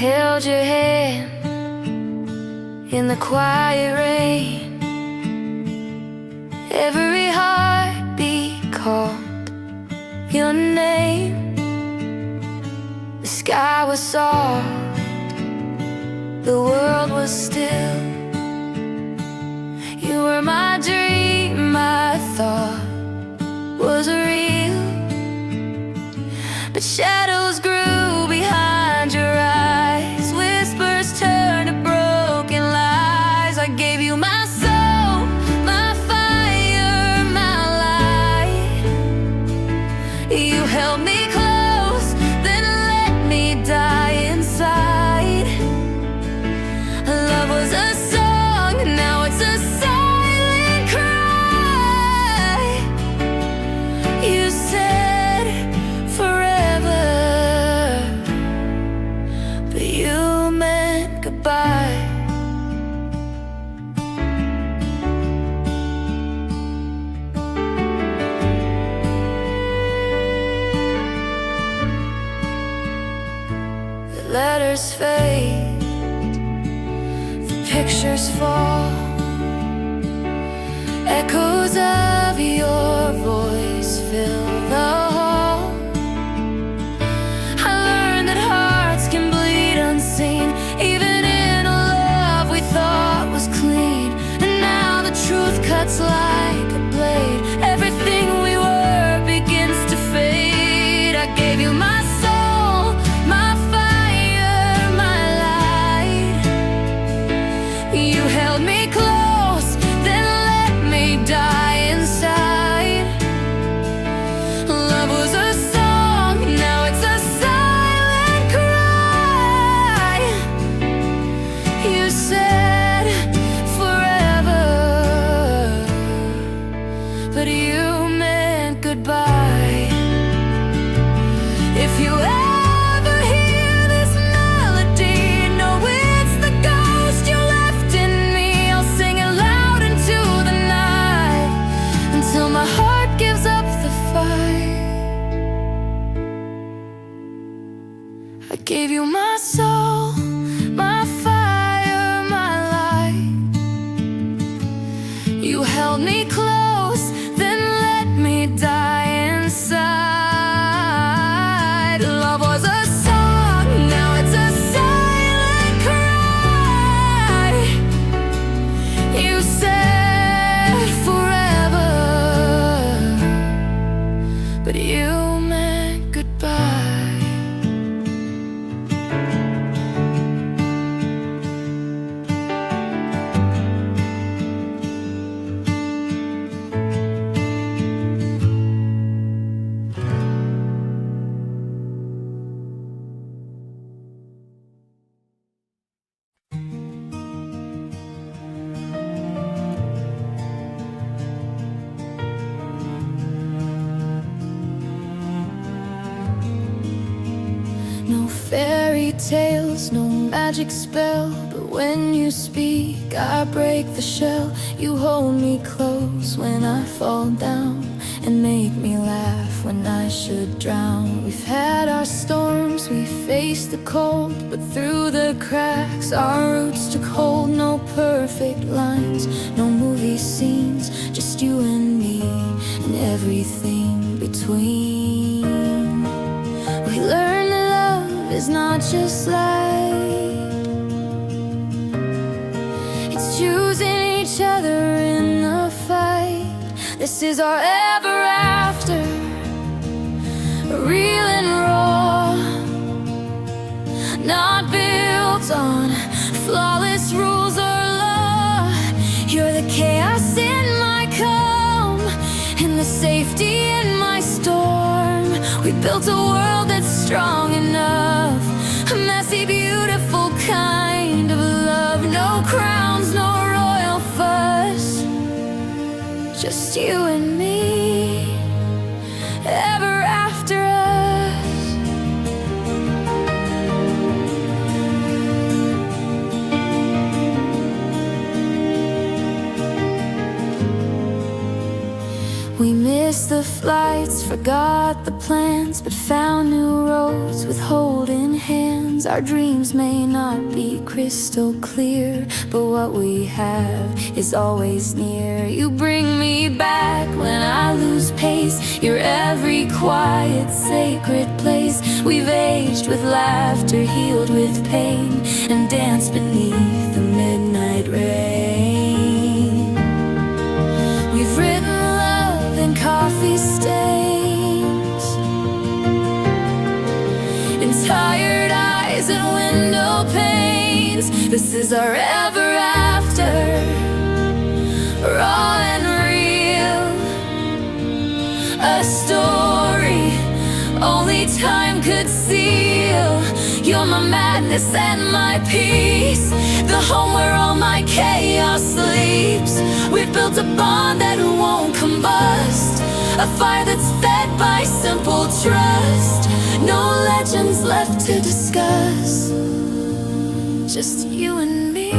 held your hand in the quiet rain. Every heartbeat called your name. The sky was soft, the world was still. You were my dream, I thought was real. But shadows grew behind your eyes, whispers turned to broken lies. I gave you my soul, my fire, my light. You held me close, then let me die inside. Love was a song, now it's a silent cry. You said forever, but you meant goodbye. The letters fade, the pictures fall. Echoes of your voice fill the hall. I learned that hearts can bleed unseen, even in a love we thought was clean. And now the truth cuts like a blade. Everything we were begins to fade. I gave you my soul, my fire, my light. You held me close, then let me die inside. Love was a song, now it's a silent cry. You said forever, but you meant goodbye. If you ever hear this melody, know it's the ghost you left in me. I'll sing it loud into the night, until my heart gives up the fight. I gave you my soul, my fire, my light. You held me close, then let me die inside. Love was a song, now it's a silent cry. You said forever, but you meant goodbye. No fairy tales, no magic spell, but when you speak, I break the shell. You hold me close when I fall down, and make me laugh when I should drown. We've had our storms, we faced the cold, but through the cracks our roots took hold. No perfect lines, no movie scenes, just you and me, and everything between. We learned that love is not just light, it's choosing each other in the fight. This is our ever after, real and raw, not built on flawless rules or law. You're the chaos in my calm, and the safety in my storm. We built a world that's strong enough, a messy, beautiful kind of love. No crowns, no royal fuss, just you and me, ever after us. We missed the flights, forgot the plans, but found new roads with holding hands. hands. Our dreams may not be crystal clear, but what we have is always near. You bring me back when I lose pace. You're every quiet, sacred place. We've aged with laughter, healed with pain, and danced beneath the midnight rain. We've written love in coffee stains, in tired eyes and window panes. This is our ever after, raw and real, a story only time could seal. You're my madness and my peace, the home where all my chaos sleeps. We've built a bond that won't combust, a fire that's fed by simple trust. No legends left to discuss, just you and me,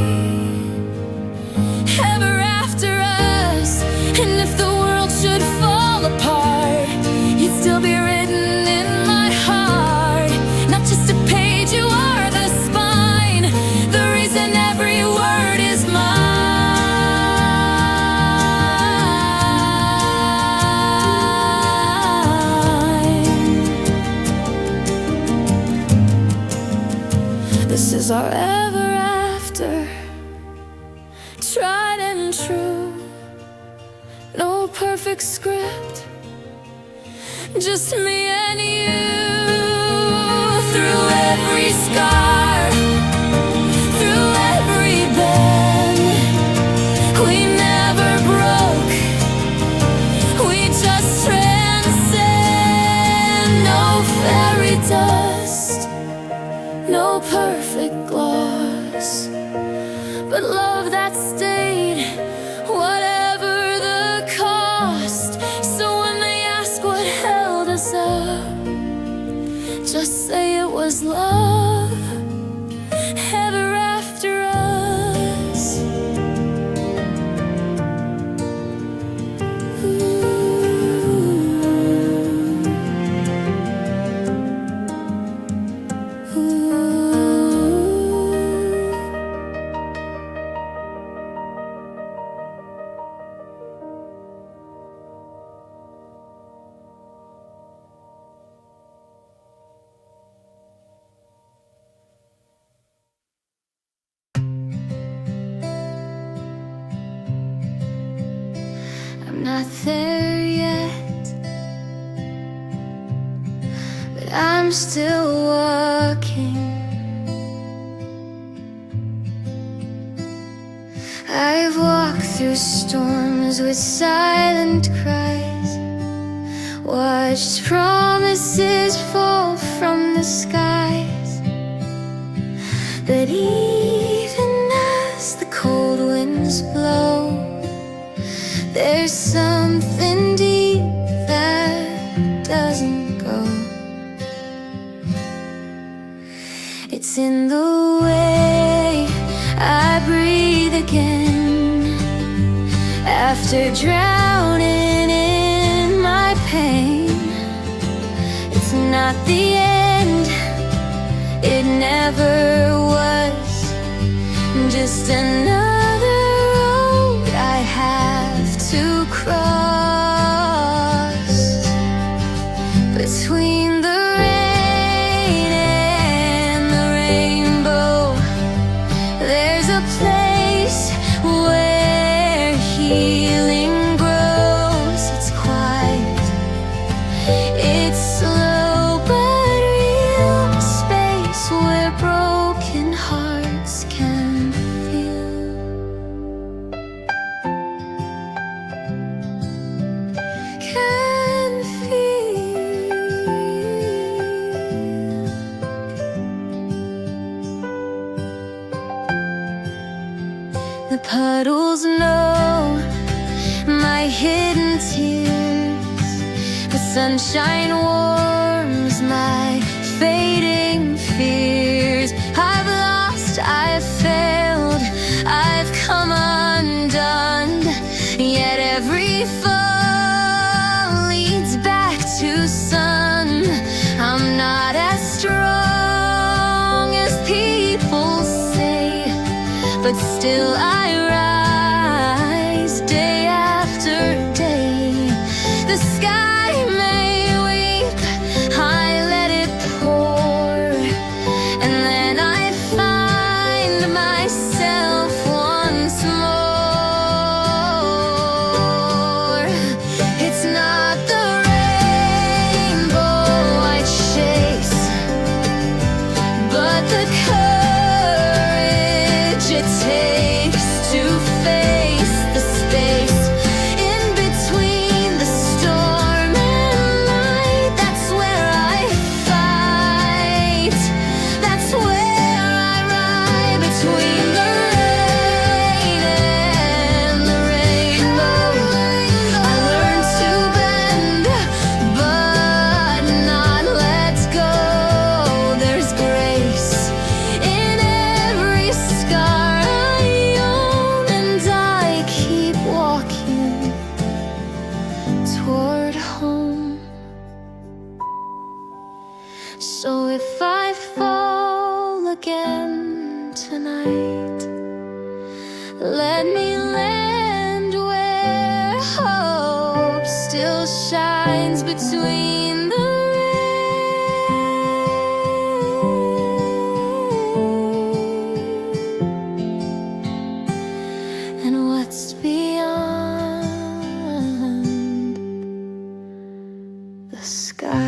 ever after us. And if the world should fall apart, you'd still be written in my heart. Not just a page, you are the spine, the reason every word is mine. This is our ever after, tried and true. No perfect script, just me and you. Through every scar, through every bend, we never broke, we just transcend. No fairy dust, no perfect gloss, but love that stayed, whatever the cost. So when they ask what held us up, just say it was love, ever after us. I'm not there yet, but I'm still walking. I've walked through storms with silent cries, watched promises fall from the skies. But even as the cold winds blow, there's something deep that doesn't go. It's in the way I breathe again, after drowning in my pain. It's not the end, it never was, just another road I have to cross. Between the rain and the rainbow, there's a place where healing grows. It's quiet, it's slow but real, a space where broken hearts can feel. Can feel. The puddles know my hidden tears, the sunshine warms my fading fears. I've lost, I've failed, I've come undone, yet every fall leads back to sun. I'm not as strong but still I rise day after day. The sky may weep, I let it pour, and then I find myself once more. It's not the rainbow I chase, but the courage it takes to face the space in between the storm and light. That's where I fight, that's where I ride between the rain and the rainbow. I learn to bend, but not let go. There's grace in every scar I own, and I keep walking toward home. So if I fall again tonight, let me land where hope still shines between the rain and what's beyond the sky.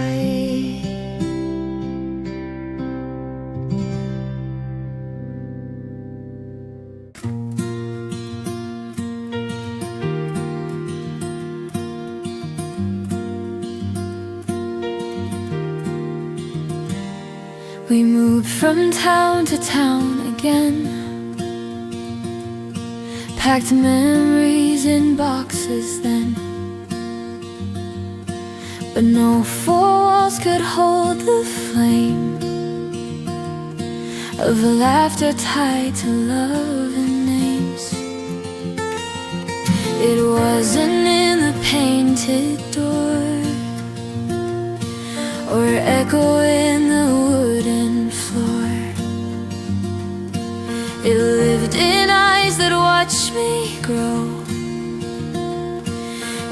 We moved from town to town again, packed memories in boxes then, but no four walls could hold the flame of laughter tied to love and names. It wasn't in the painted door or echo in the wooden floor. It lived in eyes that watched me grow,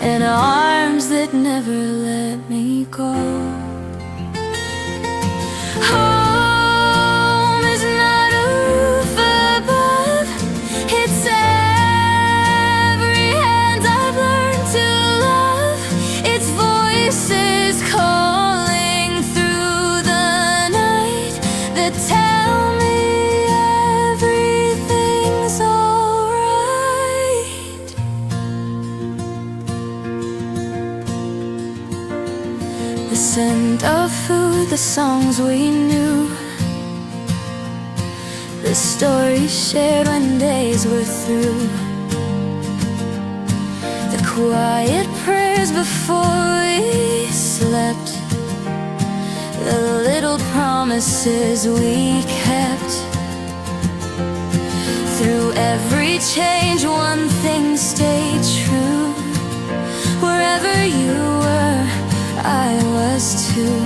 and arms that never let me go. Home is not a roof above, it's every hand I've learned to love. It's voices calling through the night that tell me everything's alright. The scent of food, the songs we knew, the stories shared when days were through, the quiet prayers before we slept, the little promises we kept. Through every change, one thing stayed true. Wherever you were, I was too.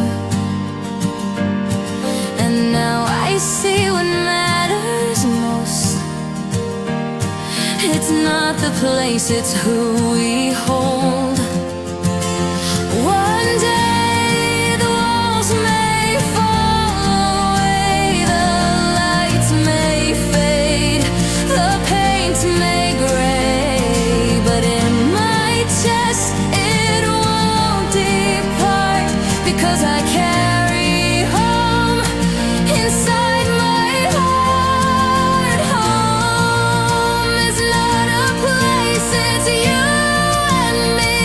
And now I see what matters most. It's not the place, it's who we hold. One day the walls may fall away, the lights may fade, the paint may gray, but in my chest it won't depart, because I carry home inside my heart. Home is not a place, it's you and me.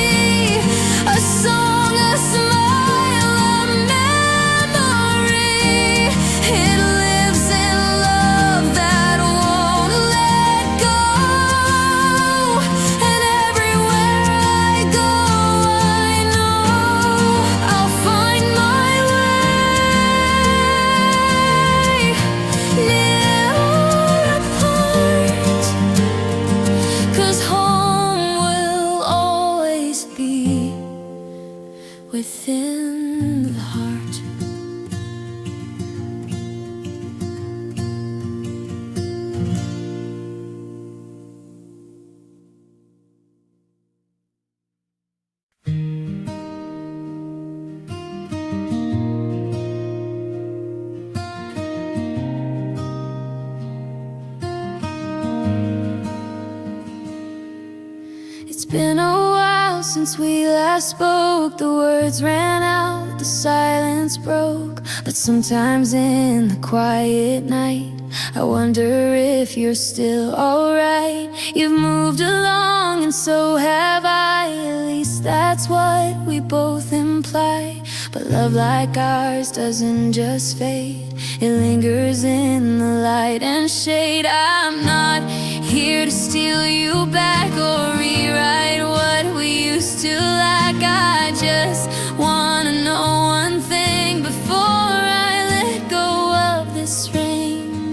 It's been a while since we last spoke. The words ran out, the silence broke. But sometimes in the quiet night, I wonder if you're still alright. You've moved along and so have I. At least that's what we both imply. But love like ours doesn't just fade. It lingers in the light and shade. I'm not here to steal you back or rewrite what we used to like. I just wanna know one thing before I let go of this rain.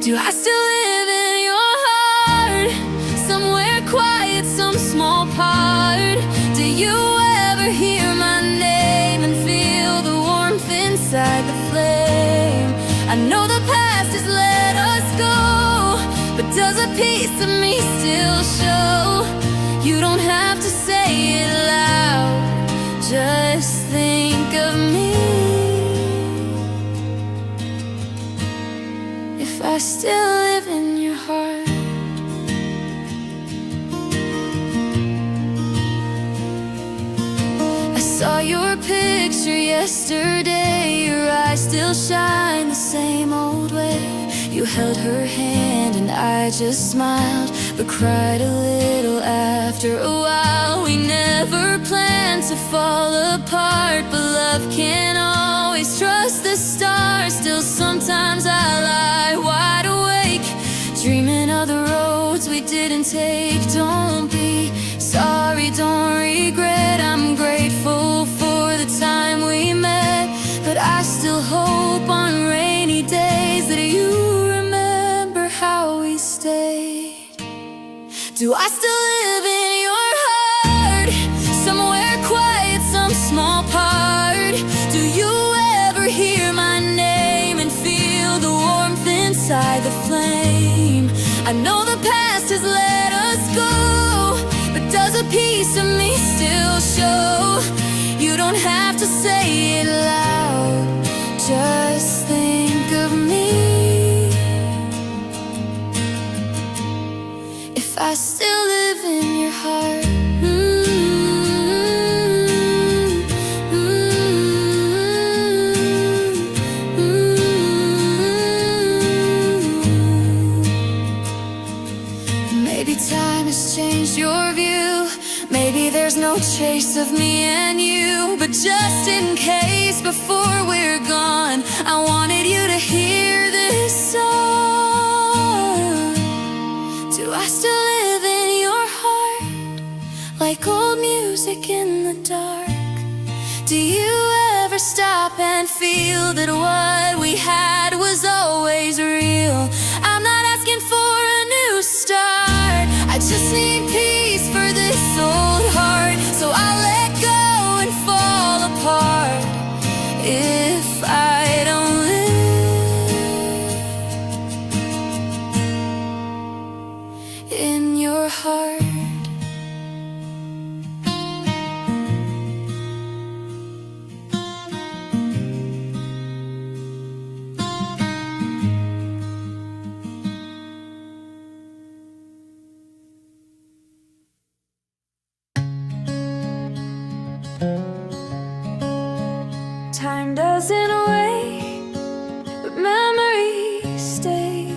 Do I still live in your heart? Somewhere quiet, some small part. Do you ever hear my name and feel the warmth inside the flame? I know the past has let us go, but does a piece of me still show? You don't have to say it loud, just think of me. If I still live in your heart. I saw your picture yesterday. Your eyes still shine the same old way. You held her hand and I just smiled, but cried a little after a while. We never planned to fall apart, but love can't always trust the stars. Still sometimes I lie wide awake, dreaming of the roads we didn't take. Don't be sorry, don't regret. I'm grateful for the time we met, but I still hope on rainy days that you remember how we stayed. Do I still live in your heart? Somewhere quiet, some small part. Do you ever hear my name and feel the warmth inside the flame? I know the past has let us go, but does a piece of me still show? You don't have to say it loud, just think of me. If I still live in your heart. Maybe time has changed your view. Maybe there's no chase of me and you, but just in case before we're gone, I wanted you to hear this song. Do I still live in your heart, like old music in the dark? Do you ever stop and feel that what we had was always real? I'm not asking for a new start, I just need peace for this old heart. So I'll let go and fall apart if I don't live in your heart. Time doesn't wait, but memories stay.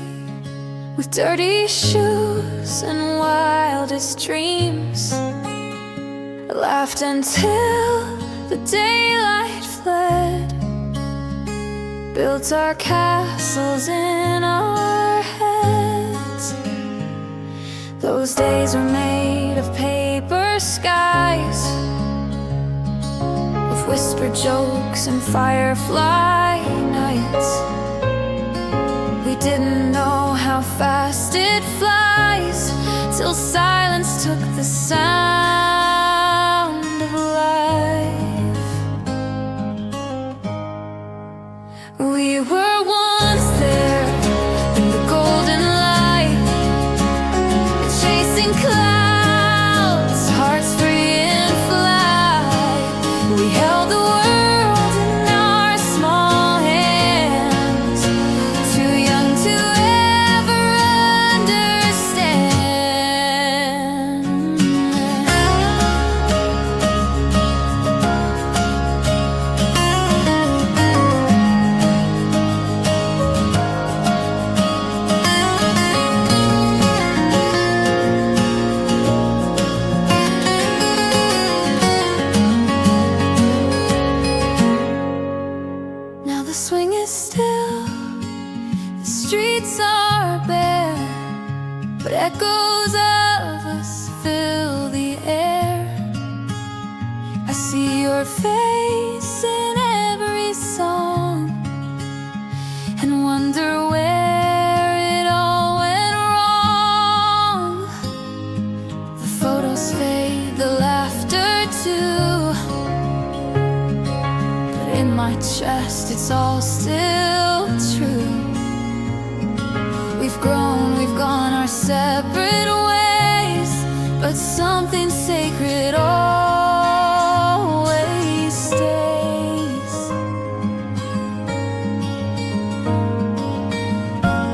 With dirty shoes and wildest dreams, I laughed until the daylight fled, built our castles in our heads. Those days were made of paper skies, whispered jokes and firefly nights. We didn't know how fast it flies, till silence took the sound of life. We were once there in the golden light, chasing clouds, hearts free in flight. We held the world in our small hands, too young to ever understand. but echoes of us fill the air. I see your face in every song and wonder where it all went wrong. The photos fade, the laughter too, but in my chest it's all still true. We've grown, we've gone our separate ways, but something sacred always stays.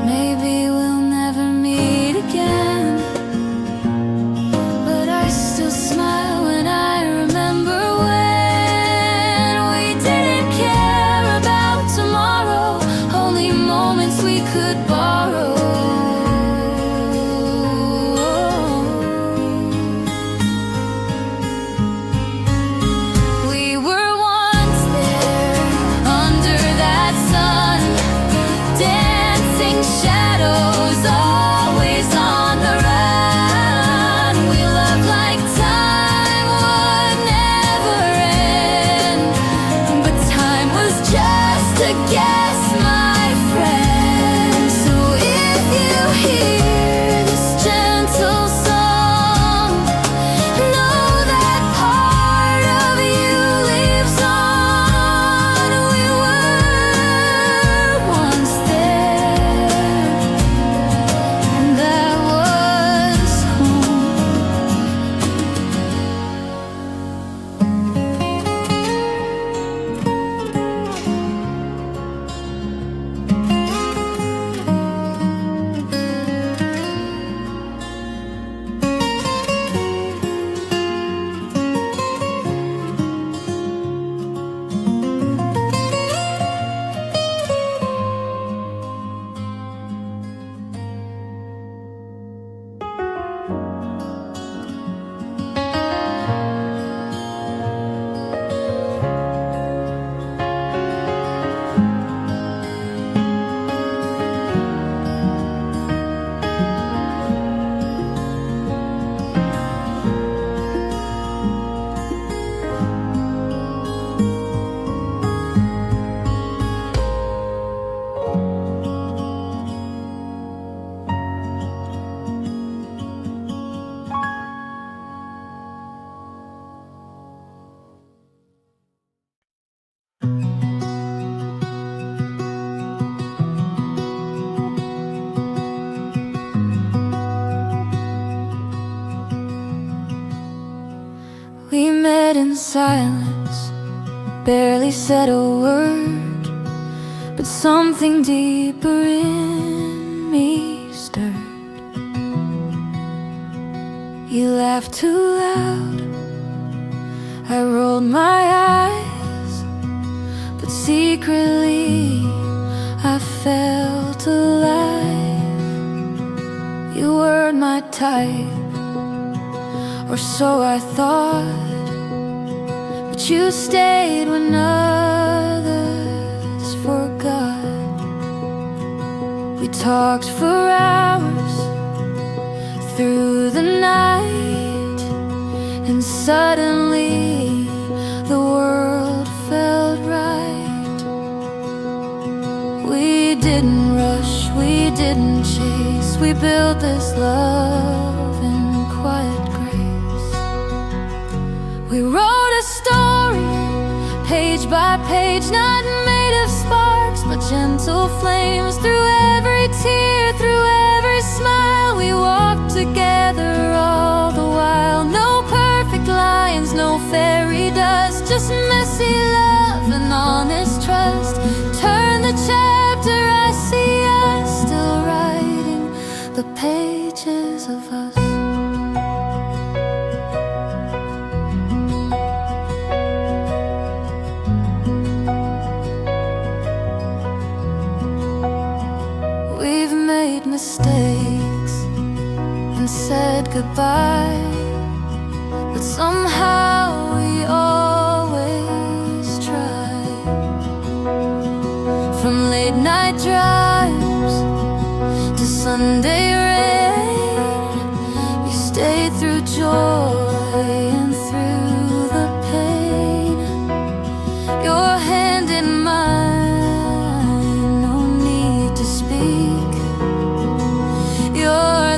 Maybe we'll never meet again, but I still smile when I remember when we didn't care about tomorrow, only moments we could borrow. We met in silence, barely said a word, but something deeper in me stirred. You laughed too loud, I rolled my eyes, but secretly I felt alive. You weren't my type, or so I thought, but you stayed when others forgot. We talked for hours through the night, and suddenly the world felt right. We didn't rush, we didn't chase, we built this love in quiet grace. We wrote a story, page by page, not made of sparks, but gentle flames. Through every tear, through every smile, we walked together all the while. No perfect lines, no fairy dust, just messy love and honest trust. Turn the chapter, I see us still writing the pages of us. We've made mistakes and said goodbye, but somehow we always try. From late night drives to Sunday rain,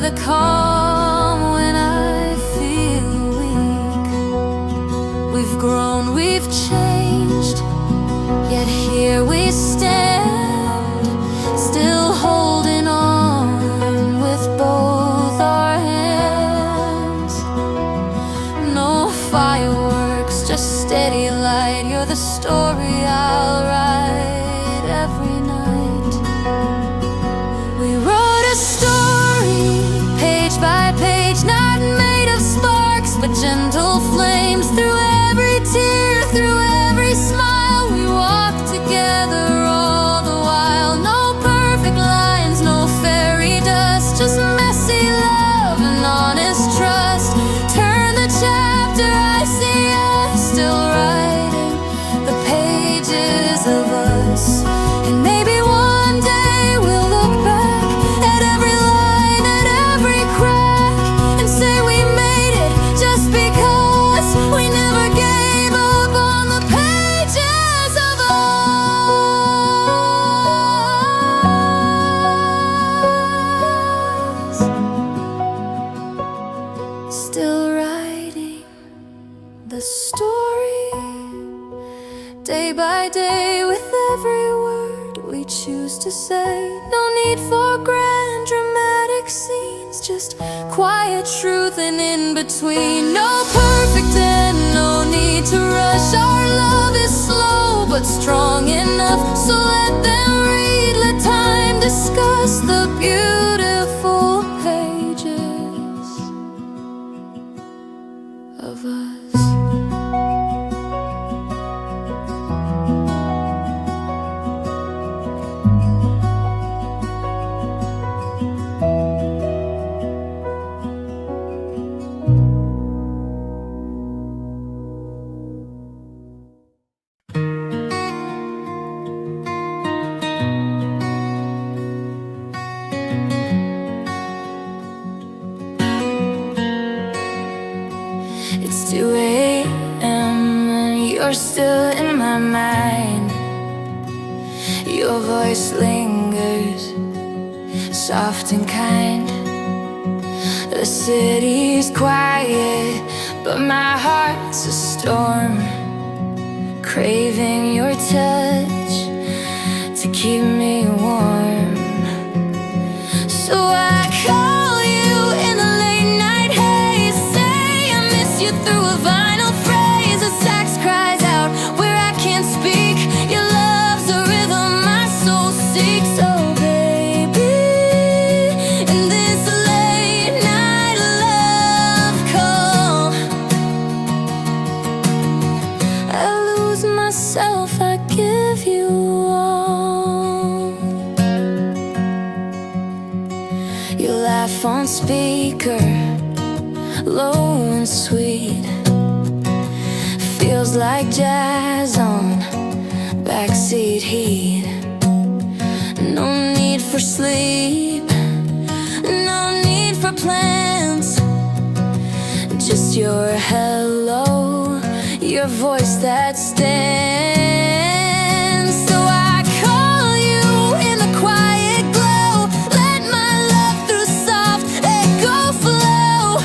the calm when I feel weak. We've grown, we've changed, yet here we stand, still holding on with both our hands. No fireworks, just steady light. You're the story I'll write every night. We wrote a story, page by page, not made of sparks, but gentle flames. Through every tear, through every smile, we walk together all the while. No perfect lines, no fairy dust, just messy love and honest trust. Turn the chapter, I see us still writing the pages of us. And maybe one day we'll look back at every line, at every crack, and say we made it just because we never gave up on the pages of us. Still writing the story, day by day, with every word we choose to say. No need for grand dramatic scenes, just quiet truth and in between. No perfect end, no need to rush. Our love is slow but strong enough, so let them read, let time discuss the beautiful pages of us. It's 2 a.m. and you're still in my mind. Your voice lingers, soft and kind. The city's quiet, but my heart's a storm, craving your touch to keep me warm. So I call you in the late night haze, say I miss you through a vinyl phrase. A sax cries out where I can't speak. Your love's a rhythm my soul seeks. Oh baby, in this late night love call, I lose myself, I give you all. You laugh on speaker, low and sweet. Feels like jazz on backseat heat. No need for sleep, no need for plans, just your hello, your voice that stands. So I call you in the quiet glow, let my love through soft echo flow.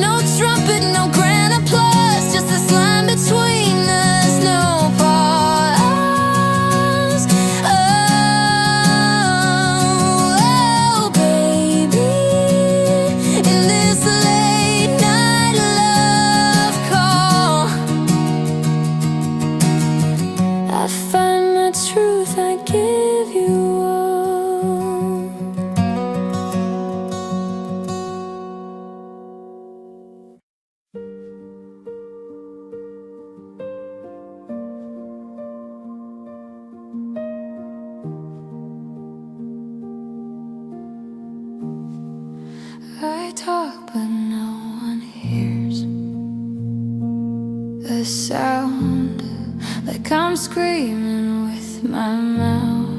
No trumpet, no grand applause, just this line between us, no pause. Oh, baby, in this late night love call, I find my truth, I give you all. I talk but no one hears the sound, like I'm screaming with my mouth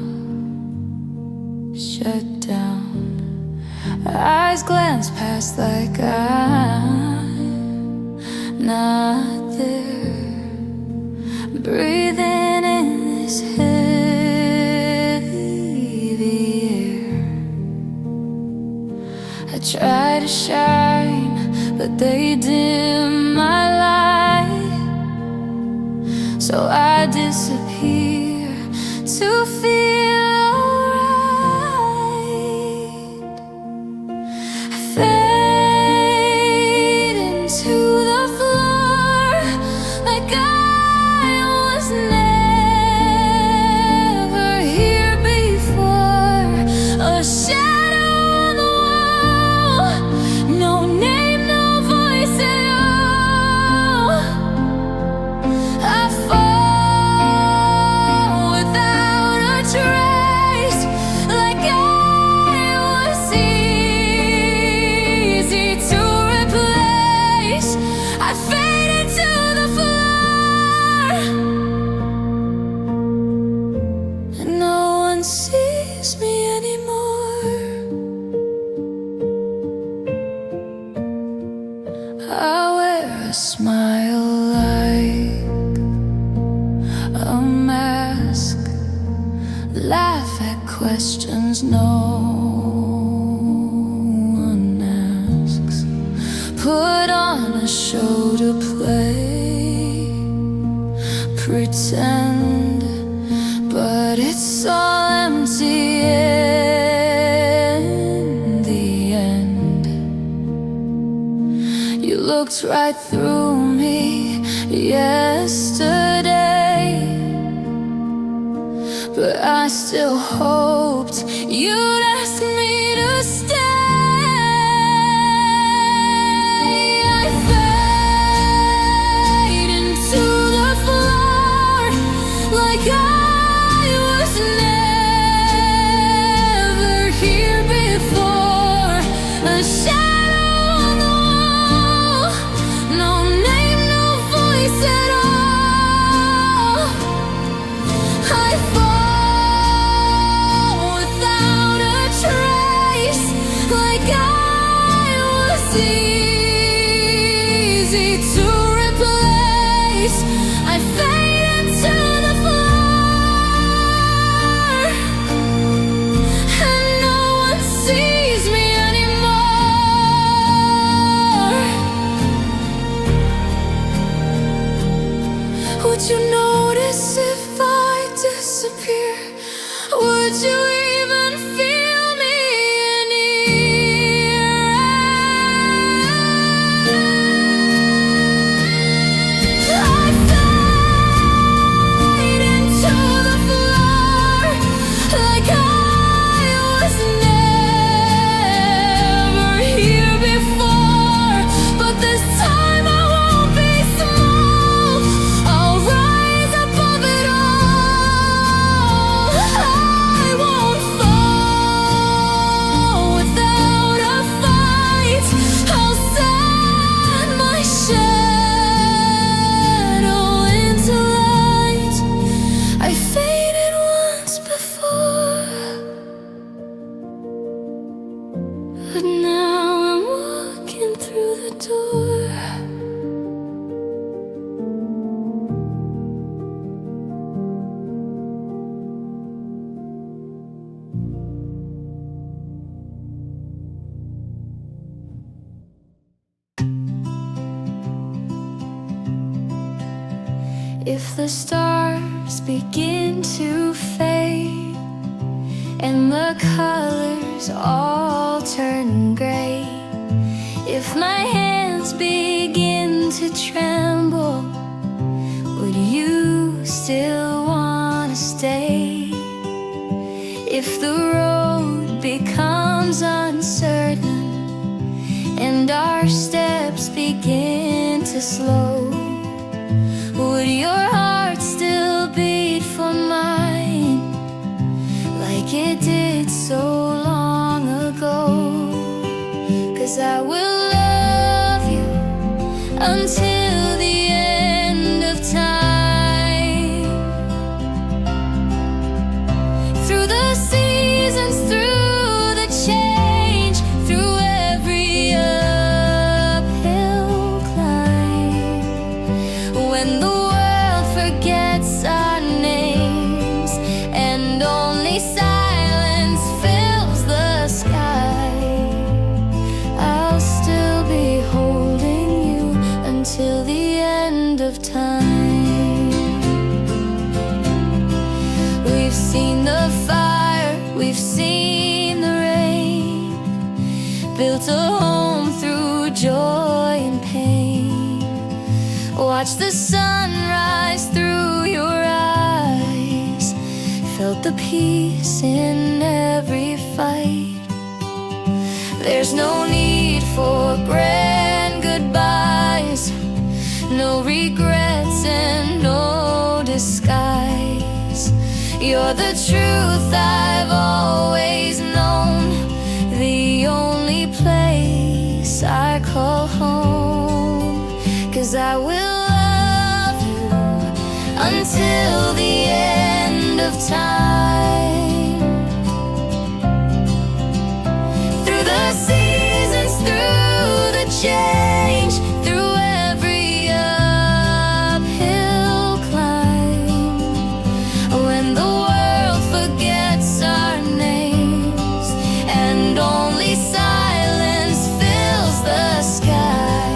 shut down. Eyes glance past like I'm not there. Breathing in this heavy air, I try to shine, but they dim my light. So I disappear to feel alright. I fade into the floor like I was never here before. A shadow on the wall, no name, no voice at all. I fall without a trace, like I was easy to replace. I fade into the floor, and no one sees me anymore. I wear a smile like a mask, laugh at questions no one asks, put on a show to play, pretend, but it's all empty in the end. You looked right through me yesterday, but I still hoped you'd ask me to stay. I fade into the floor like I was never here before. A shadow on the wall, no name, no voice at all. I fall without a trace, like I was easy to replace. I fade into the floor, and no one sees me anymore. Would you notice if I disappear? Would you even feel me near? I fade into the floor like I was never here before. But this time I won't be small, I'll rise above it all. I won't fall without a fight. I'll set my shadow into light. I faded once before, but now I'm walking through the door. If the stars begin to fade and the colors all turn gray, if my hands begin to tremble, would you still wanna stay? If the road becomes uncertain and our steps begin to slow, would your heart still beat for mine like it did so long ago? 'Cause I will love you until the end of time. Through the seasons, through the change, through every uphill climb. When the world forgets our names and only silence fills the sky, of time. We've seen the fire, we've seen the rain, built a home through joy and pain. Watched the sunrise through your eyes, felt the peace in every fight. There's no need for grand goodbyes, no regrets and no disguise. You're the truth I've always known, the only place I call home. 'Cause I will love you until the end of time. Through the seasons, through the change, through every uphill climb. When the world forgets our names and only silence fills the sky,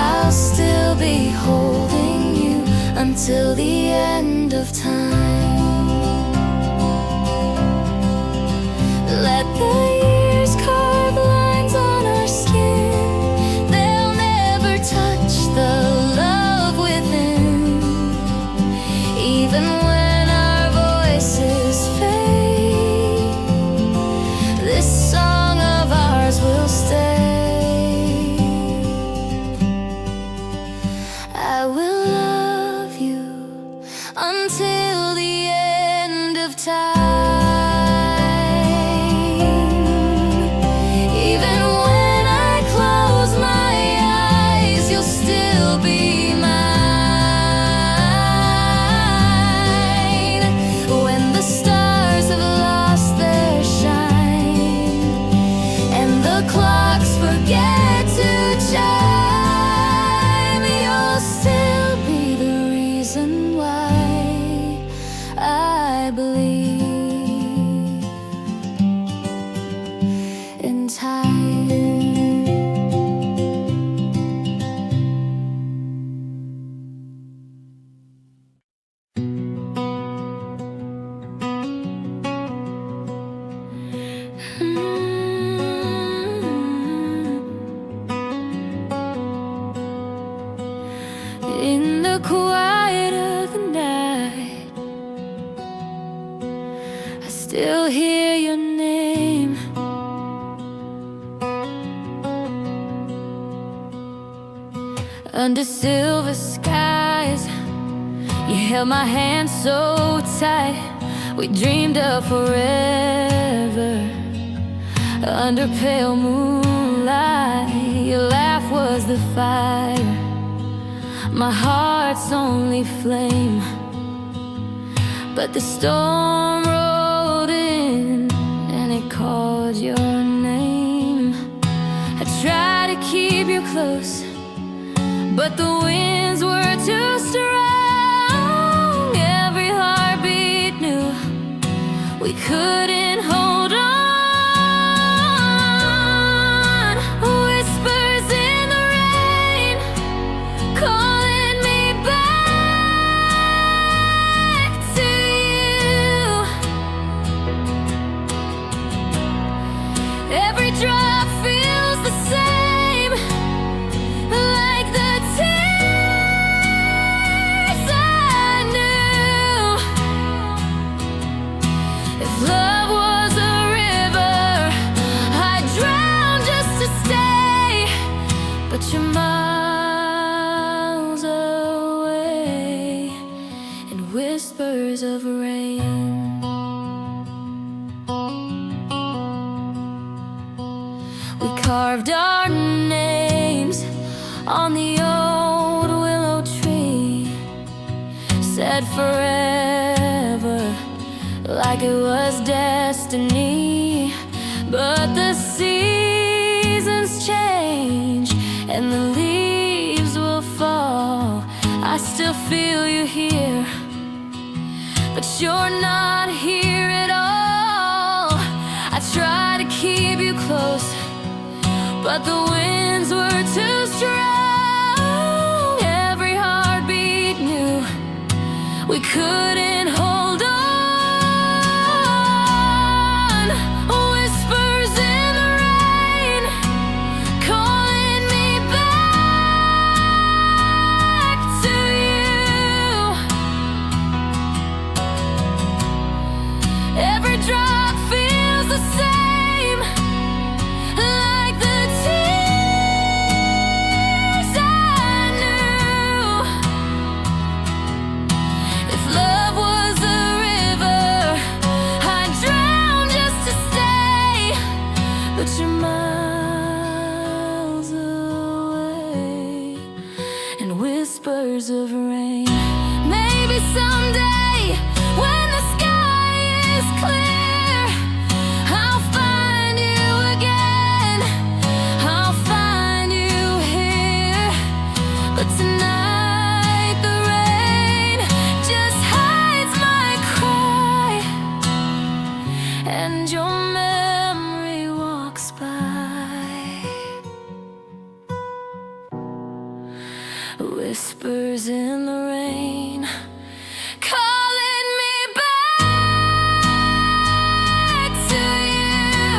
I'll still be holding you until the end of time. Let the years carve lines on our skin, they'll never touch the love within. Even when our voices fade, this song of ours will stay. I will love you until the end of time. Even when I close my eyes, you'll still be mine. When the stars have lost their shine and the clocks forget to chime, you'll still be the reason why I believe in time. In the quiet of the night, I still hear your name. Under silver skies, you held my hand so tight. We dreamed of forever. Under pale moonlight, your laugh was the fire, my heart's only flame. But the storm rolled in and it called your name. I tried to keep you close, but the winds were too strong. Every heartbeat knew we couldn't hold on. Whispers in the rain, calling me back to you. Every drop feels the same, like the tears I knew. If love was a river, I'd drown just to stay. But you're miles away in whispers of rain. We carved our names on the old willow tree, said forever like it was destiny. But the seasons change and the leaves will fall. I still feel you here, but you're not here at all. I try to keep you close, but the winds were too strong. Every we couldn't hold on. Whispers in the rain, calling me back to you. Every drop feels the same, like the tears I knew. If love was a river, I'd drown just to stay, but you're miles away in whispers of rain. Maybe someday, when the sky is clear, I'll find you again, I'll find you here. But tonight the rain just hides my cry, and your memory walks by. Whispers in the rain, calling me back to you.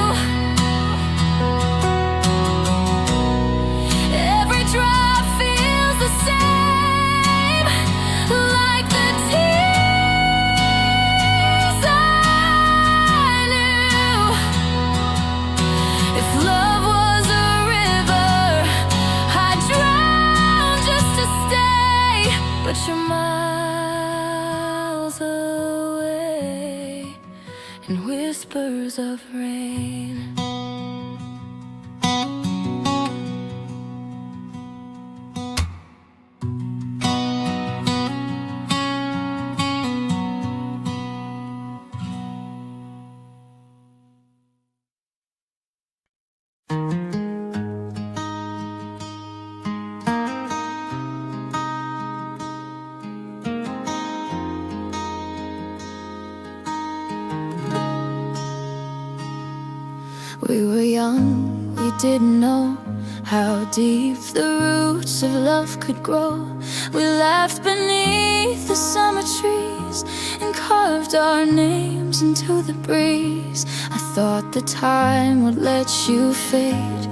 Every drop feels the same, like the tears I knew. If love was a river, I'd drown just to stay, but you're miles away in whispers of rain. We were young, we didn't know how deep the roots of love could grow. We laughed beneath the summer trees and carved our names into the breeze. I thought the time would let you fade,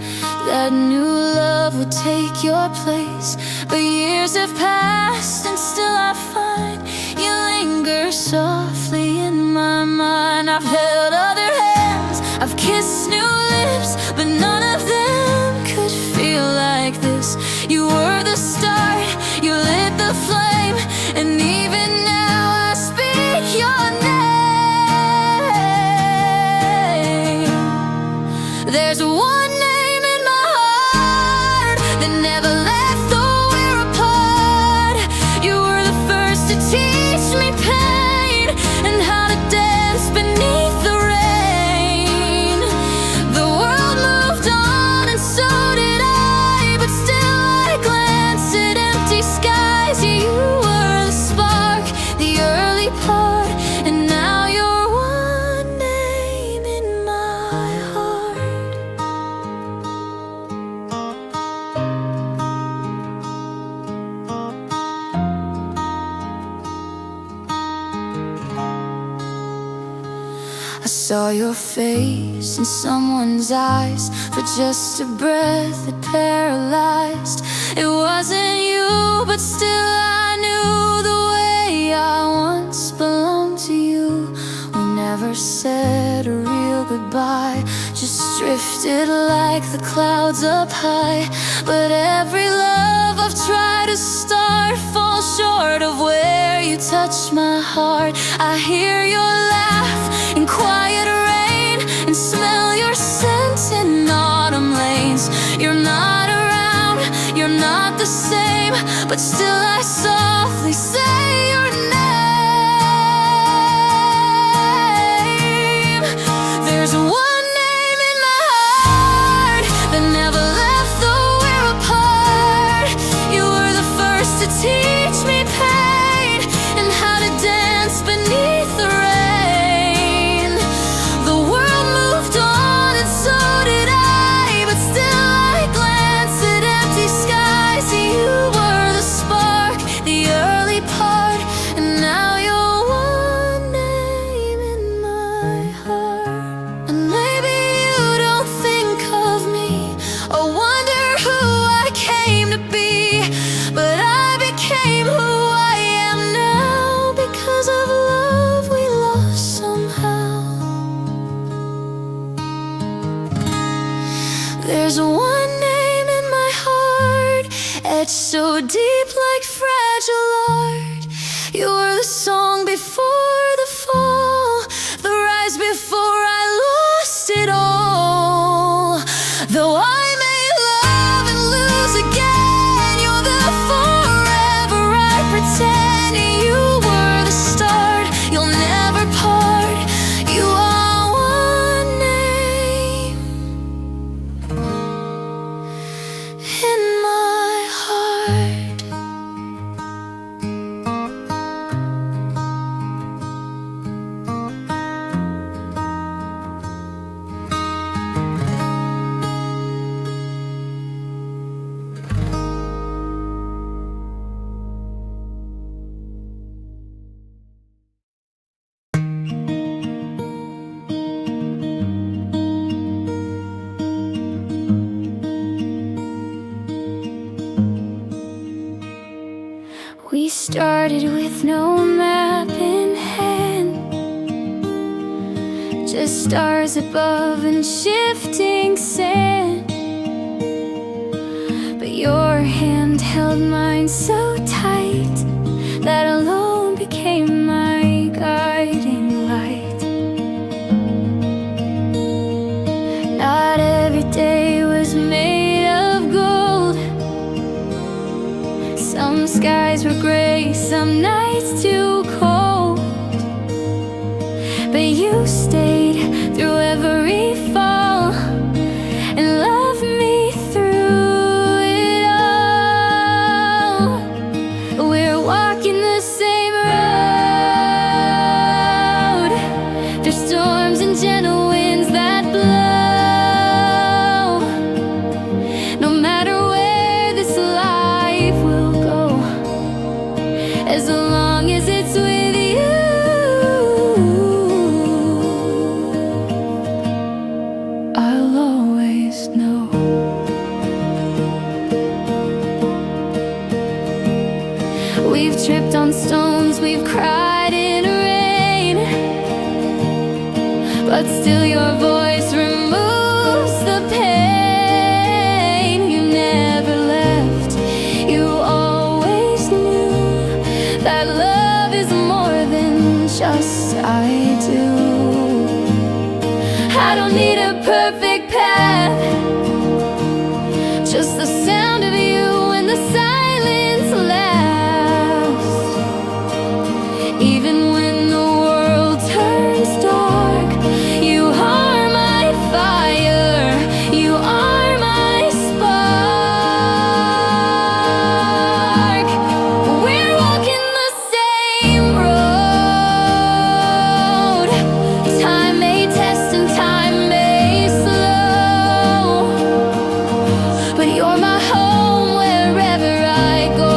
that new love would take your place. But years have passed and still I find you linger softly in my mind. I've held other hands, I've kissed new lips, but none of them could feel like this. You were the start, you lit the flame, and even now I speak your name. There's one name in my heart that never left, though we're apart. You were the first to teach me pain and how to dance beneath the rain. The world moved on and so did I, but still I glance at empty skies. You were the spark, the early part, and now you're one name in my heart. I saw your face in someone's eyes for just a breath that paralyzed. It wasn't you, but still I knew the way I once belonged to you. We never said a real goodbye, just drifted like the clouds up high. But every love I've tried to start falls short of where you touch my heart. I hear your laugh in quiet rain and smell your scent in autumn lanes. You're not around, you're not the same, but still I softly say your name. There's one name in my heart that never left, though we're apart. You were the first to teach me pain and how to dance beneath the rain. The world moved on and so did I, but still I glance at empty skies. You were the spark, the early part, etched so deep like fragile art. You were the song before the fall, the rise before I lost it all. Though I may love and lose again, you're the forever I pretend. You were the start, you'll never part. You are one name in my heart. We started with no map in hand, just stars above and shifting sand. But your hand held mine so tight that alone became my guiding light. Not every day was made of gold. Some skies were gray, some nights too cold. But you stayed through every fall and loved me through it all. We're walking the same road. There's storms and gentle winds that blow. No matter where this life will go, as long as it's with you, I'll always know. We've tripped on stones, we've cried in rain, but still your voice removes the pain. You never left, you always knew that love is more than just I do. I don't need a perfect path, just the sound of you and the silence last. Even when the world turns dark, you are my fire, you are my spark. We're walking the same road. Time may test and time may slow, but you're my home wherever I go.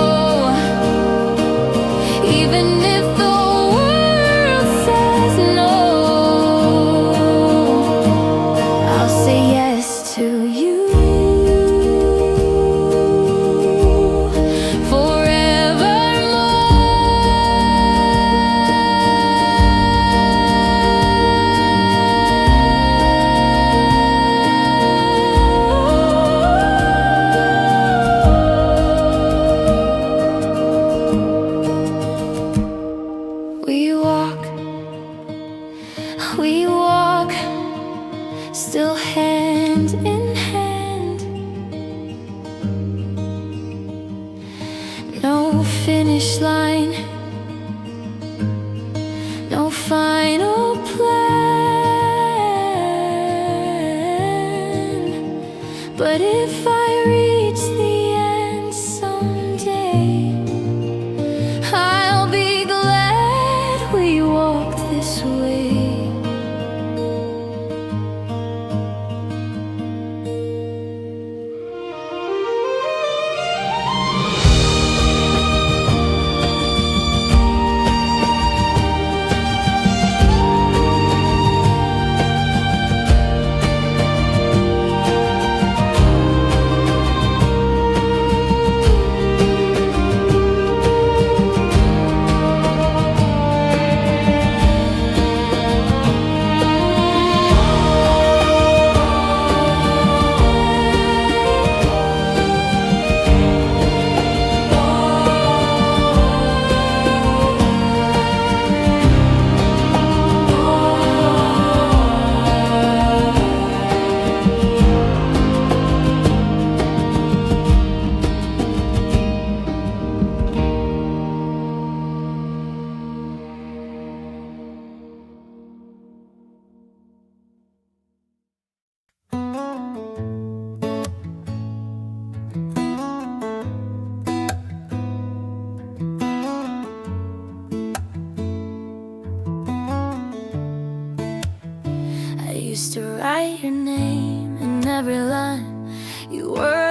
Even if the world says no, I'll say yes to you forevermore. We walk, still hand in hand. No finish line, no final plan. But if I reach the end someday, I'll be glad we walked this way.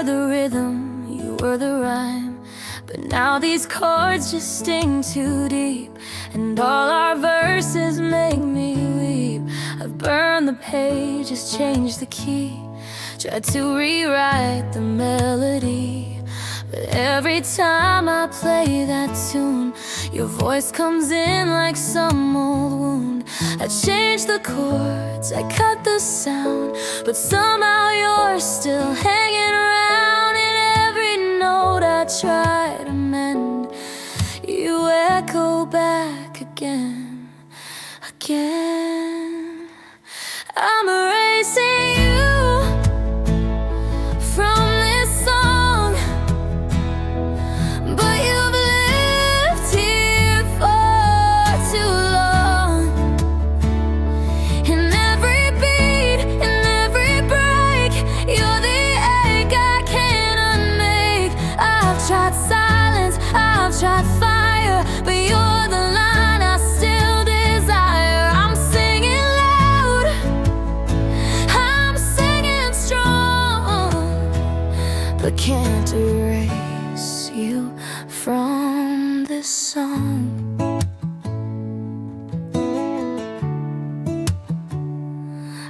the rhythm, you were the rhyme. But now these chords just sting too deep, and all our verses make me weep. I've burned the pages, changed the key, tried to rewrite the melody. But every time I play that tune, your voice comes in like some old wound. I changed the chords, I cut the sound, but somehow you're still hanging around. In every note I try to mend, you echo back again, again. I'm erasing you from this song, but you've lived here for too long. In every beat, in every break, you're the ache I can't unmake. I've tried silence, I've tried fire, but you're the line I still desire. I'm singing loud, I'm singing strong, but can't erase you from this song.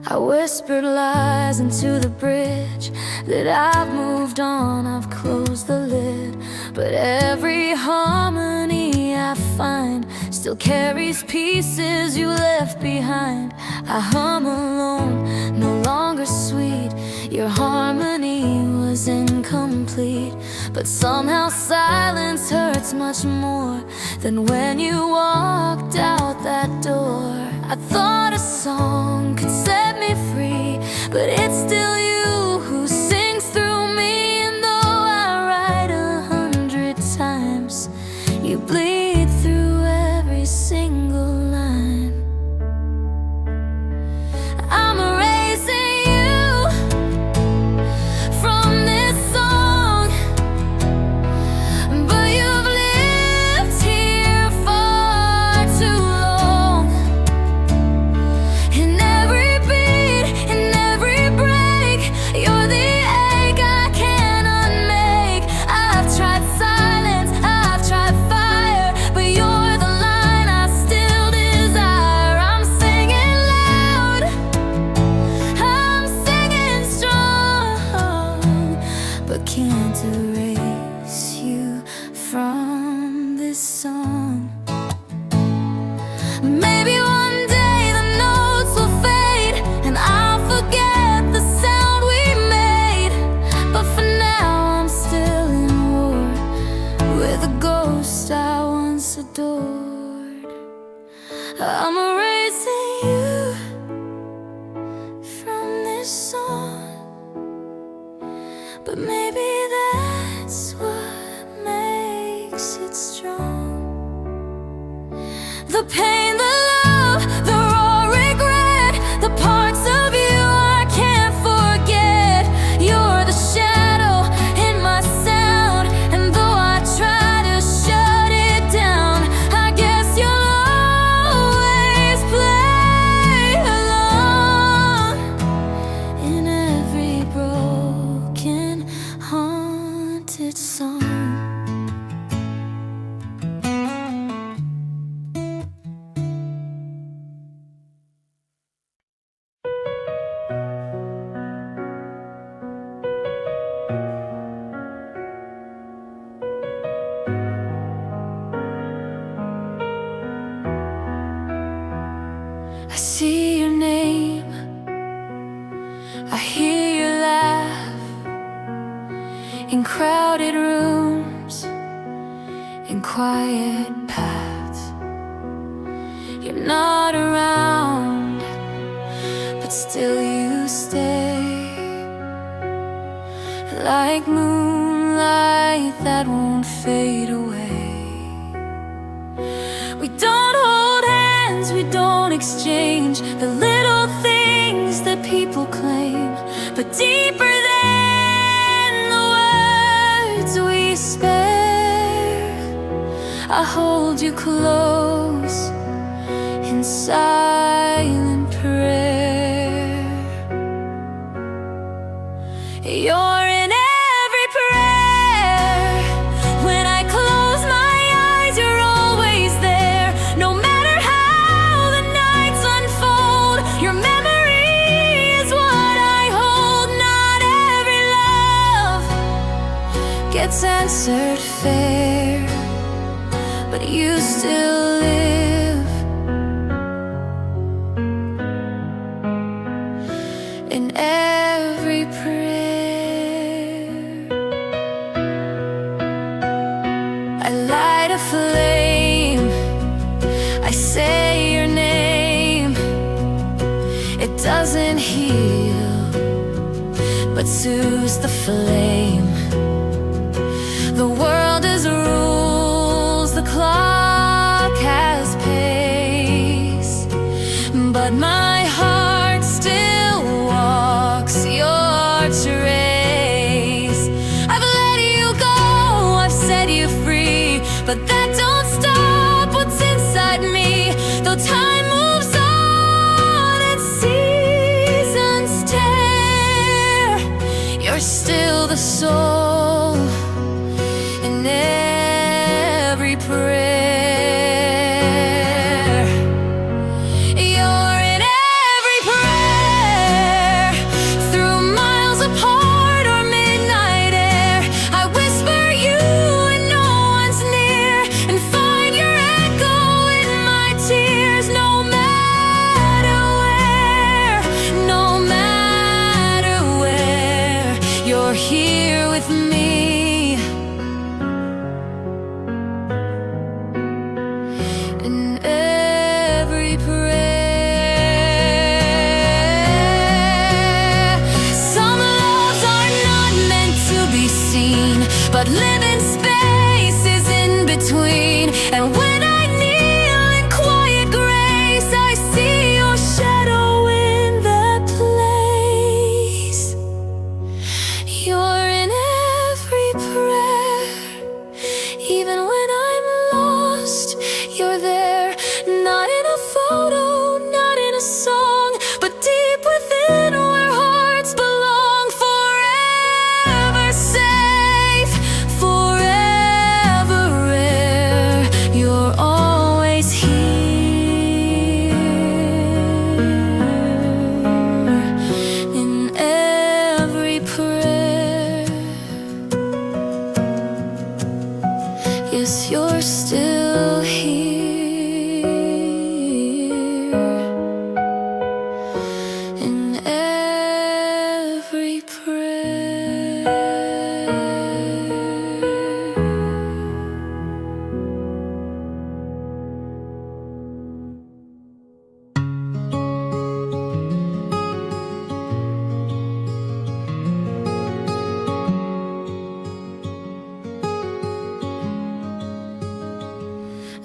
I whispered lies into the bridge, that I've moved on, I've closed the lid. But every harmony I find still carries pieces you left behind. I hum alone, no longer sweet. Your harmony was incomplete, but somehow silence hurts much more than when you walked out that door. I thought a song could set me free, but it's still you who sings through me. And though I write 100 times, you bleed through every single line. I'm erasing you from this song, but you've lived here for too long. In every beat, in every break, you're the ache I can't unmake. I've tried silence, I've tried fire, but you're the line I still desire. I'm singing loud, I'm singing strong, but can't erase you from this song. Maybe one day the notes will fade, and I'll forget the sound we made. But for now I'm still in war with a ghost I once adored. I'm erasing you from this song, but maybe that's what makes it strong. The pain, the love, the raw regret, the parts of you I can't forget. You're the shadow in my sound, and though I try to shut it down, I guess you'll always play along in every broken, haunted song. I see your name, I hear you laugh in crowded rooms, in quiet paths. You're not around, but still you stay, like moonlight that won't fade away. We don't hold hands, we don't exchange the little things that people claim, but deeper than the words we spare, I hold you close in silent prayer. You're in every gets answered fair, but you still live in every prayer. I light a flame, I say your name. It doesn't heal, but soothes the flame. The world is rules, the clock has pace, but my heart still walks your trace. I've let you go, I've set you free, but that don't stop what's inside me. Though time moves on and seasons tear, you're still the soul in every prayer. You're in every prayer, through miles apart or midnight air. I whisper you when no one's near, and find your echo in my tears. No matter where, no matter where, you're here with me. In every prayer. Some loves are not meant to be seen, but live in spaces in between. And when I kneel in quiet grace, I see your shadow in that place. You're in every prayer, even when I'm lost, you're there. Not in a photo, not in a song, but deep within where hearts belong. Forever safe, forever rare, you're always here. In every prayer, yes, you're still here. In every prayer.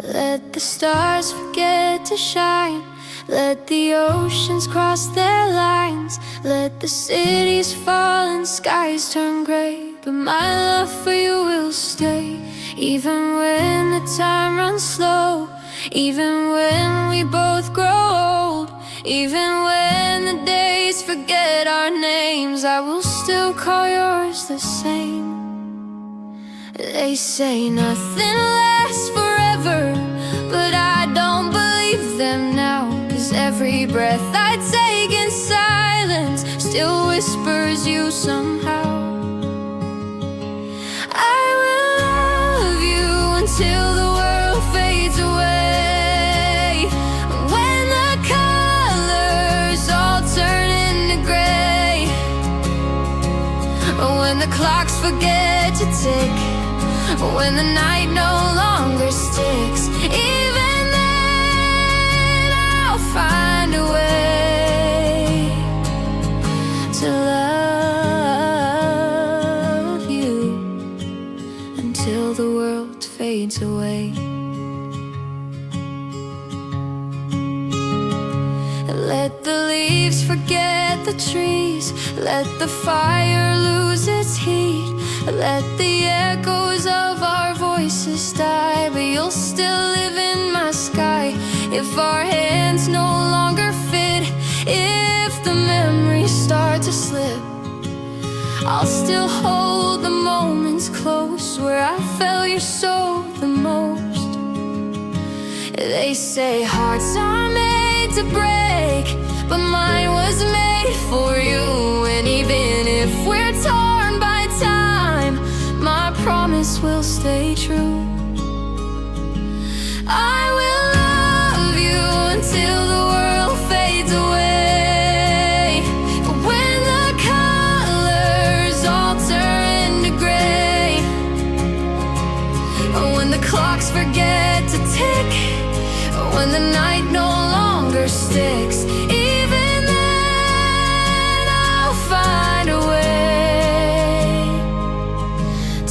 Let the stars forget to shine, let the oceans cross their lines, let the cities fall and skies turn gray, but my love for you will stay. Even when the time runs slow, even when we both grow old, even when the days forget our names, I will still call yours the same. They say nothing lasts forever, but I don't believe them now. 'Cause every breath I take in silence still whispers you somehow. I will love you until the world fades away. When the colors all turn into gray, when the clocks forget to tick, when the night no longer sticks, even then I'll find a way to love you until the world fades away. Let the leaves forget the trees, let the fire lose its heat, let the echoes of our voices die, but you'll still live in my sky. If our hands no longer fit, if the memories start to slip, I'll still hold the moments close where I felt your soul the most. They say hearts are made to break, but mine was made for you. And even if we're torn by time, my will stay true. I will love you until the world fades away. When the colors all turn to gray, when the clocks forget to tick, when the night no longer sticks, even then I'll find a way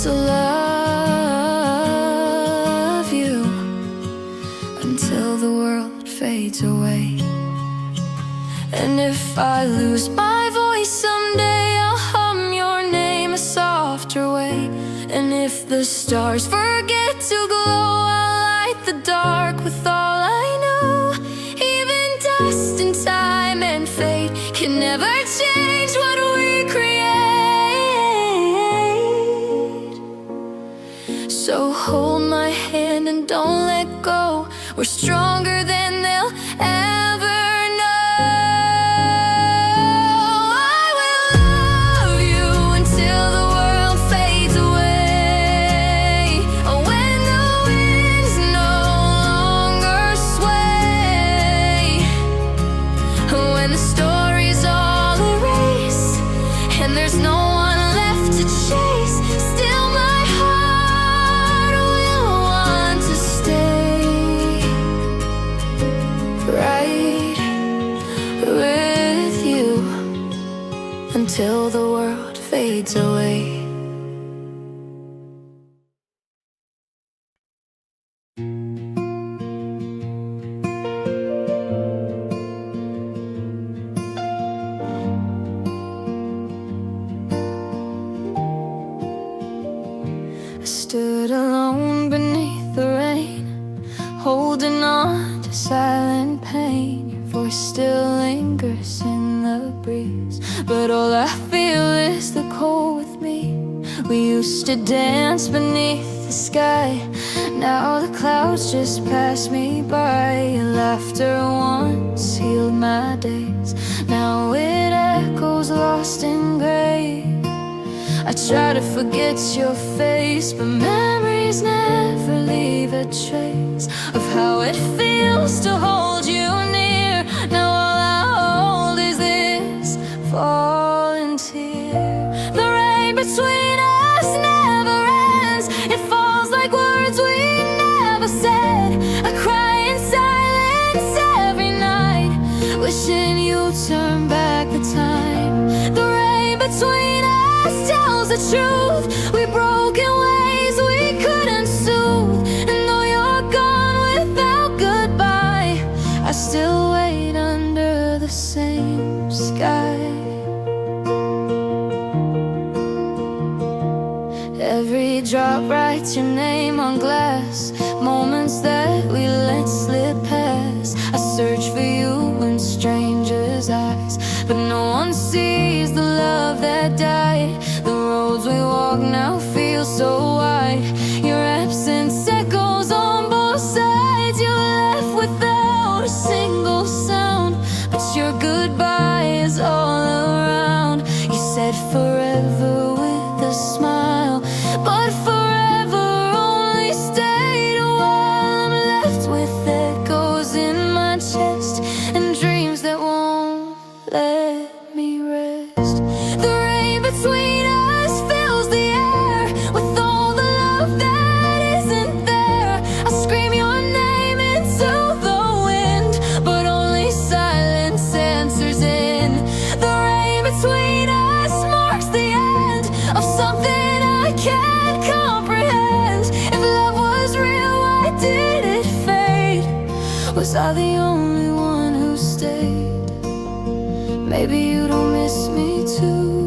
to love you until the world fades away. And if I lose my voice someday, I'll hum your name a softer way. And if the stars forget to glow, I'll light the dark with all I know. Even dust and time and fate can never change what we create. So hold my hand and don't let go. We're stronger than they'll ever know. I will love you until the world fades away. When the winds no longer sway, when the stories all erase and there's no one left to chase, still my heart will want to stay right with you until the world fades away. I stood alone beneath the rain, holding on to silent pain. Your voice still lingers in the breeze, but all I feel is the cold with me. We used to dance beneath the sky, now the clouds just pass me by. Your laughter once healed my days, now it echoes lost in gray. I try to forget your face, but memories never leave a trace of how it feels to hold you near. Now all I hold is this falling tear. The rain between us never ends, it falls like words we never said. I cry in silence every night, wishing you'd turn back the time. The rain between us tells the truth. We broke in ways we couldn't soothe, and though you're gone without goodbye, I still wait under the same sky. Every drop writes your name on glass, moments that we let slip past. I search for you in strangers' eyes, but no one sees the love that died. The roads we walk now feel so wide. Your absence echoes on both sides. You left without a single sound, but your goodbye is all around. You said forever with a smile, but forever only stayed a while. I'm left with echoes in my chest and dreams that won't let me rest. The rain between us fills the air with all the love that isn't there. I scream your name into the wind, but only silence answers in. The rain between us marks the end of something I can't comprehend. If love was real, why did it fade? Was I the only one who stayed? Maybe you don't miss me too.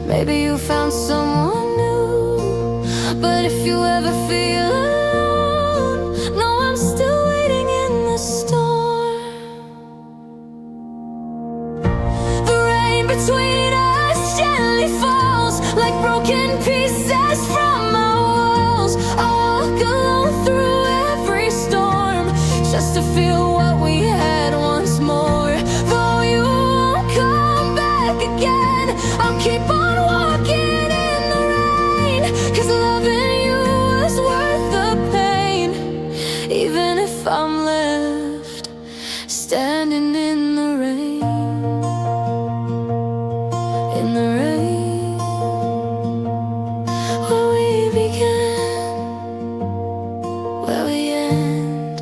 Maybe you found someone new. But if you ever feel alone, know I'm still waiting in the storm. The rain between us gently falls like broken pieces from our walls. I walk alone through every storm just to feel what we had once more. Though you won't come back again, I'll keep on walking in the rain, 'cause loving began, where we end,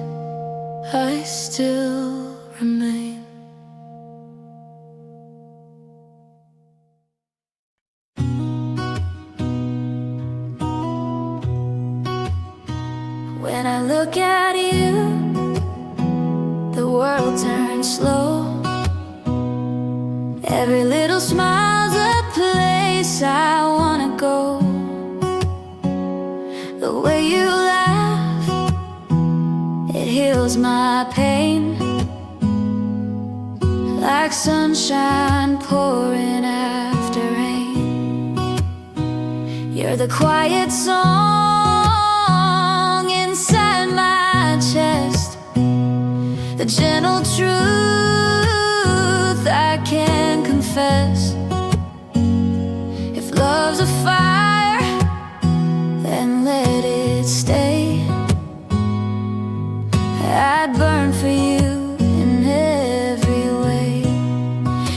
I still remain. When I look at you, the world turns slow. Every little smile's a place I wanna go. The way you laugh, it heals my pain, like sunshine pouring after rain. You're the quiet song inside my chest, the gentle truth I can confess. If love's a fire, then let it stay. I'd burn for you in every way.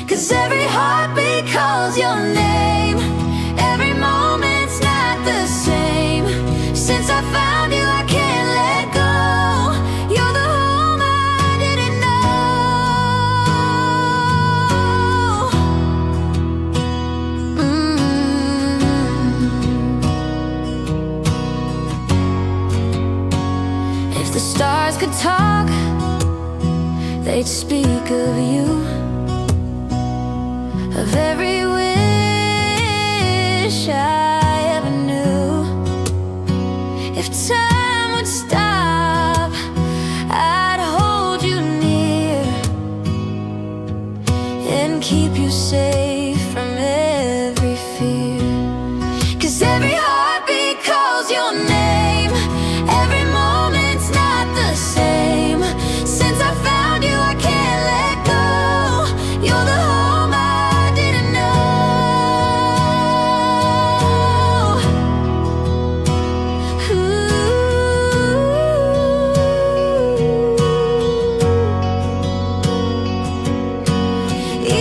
'Cause every heartbeat calls your name. Every moment's not the same. Since I found you, I can't let go. You're the home I didn't know. If the stars could talk, they'd speak of you, of every wish I ever knew. If time would stop, I'd hold you near and keep you safe from every fear. 'Cause every heartbeat calls your name. Every moment's not the same. Since I found you, I can't let go. You're the home I didn't know.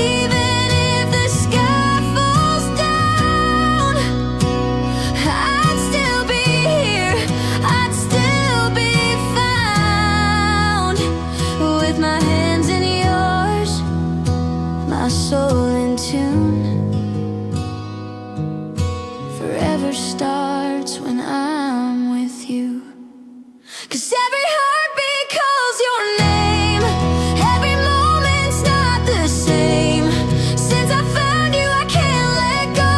Even if the sky falls down, I'd still be here. I'd still be found, with my hands in yours, my soul in tune. Forever starts when I'm with you. 'Cause every heartbeat calls your name. Every moment's not the same. Since I found you, I can't let go.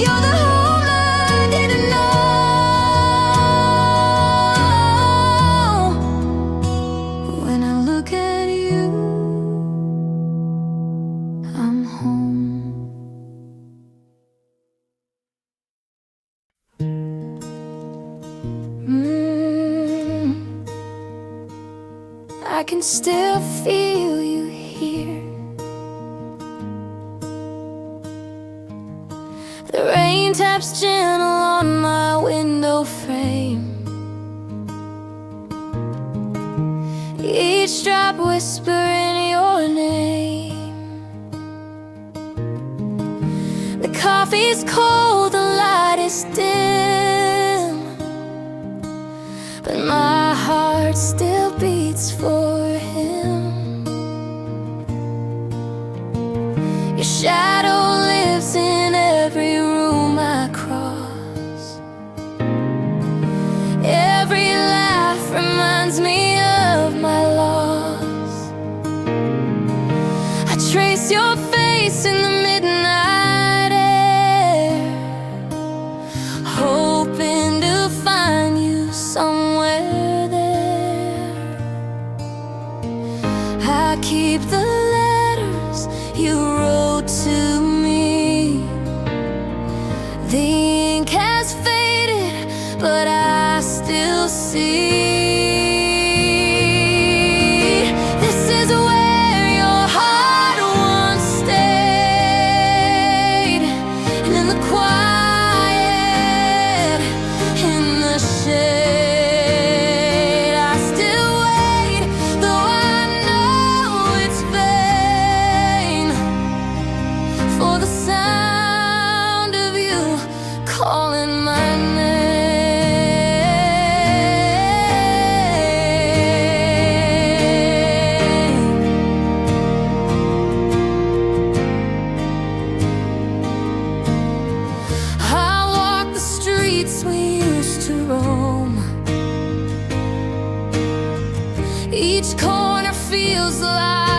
You're the home I didn't know. When I look at you, I'm home. I can still feel you here. The rain taps gentle on my window frame. Each drop whispering your name. The coffee's cold, the light is dim, but my heart still beats for him. Your shadow lives in every room I cross. Every laugh reminds me of my loss. I trace your face in the midnight air, hoping to find you somewhere there. I keep the letters you wrote to me. The ink has faded, but I still see. This is where your heart once stayed. And in the quiet, in the shade, I still wait, though I know it's vain, for the sound of you calling my name. streets we used to roam. Each corner feels alive.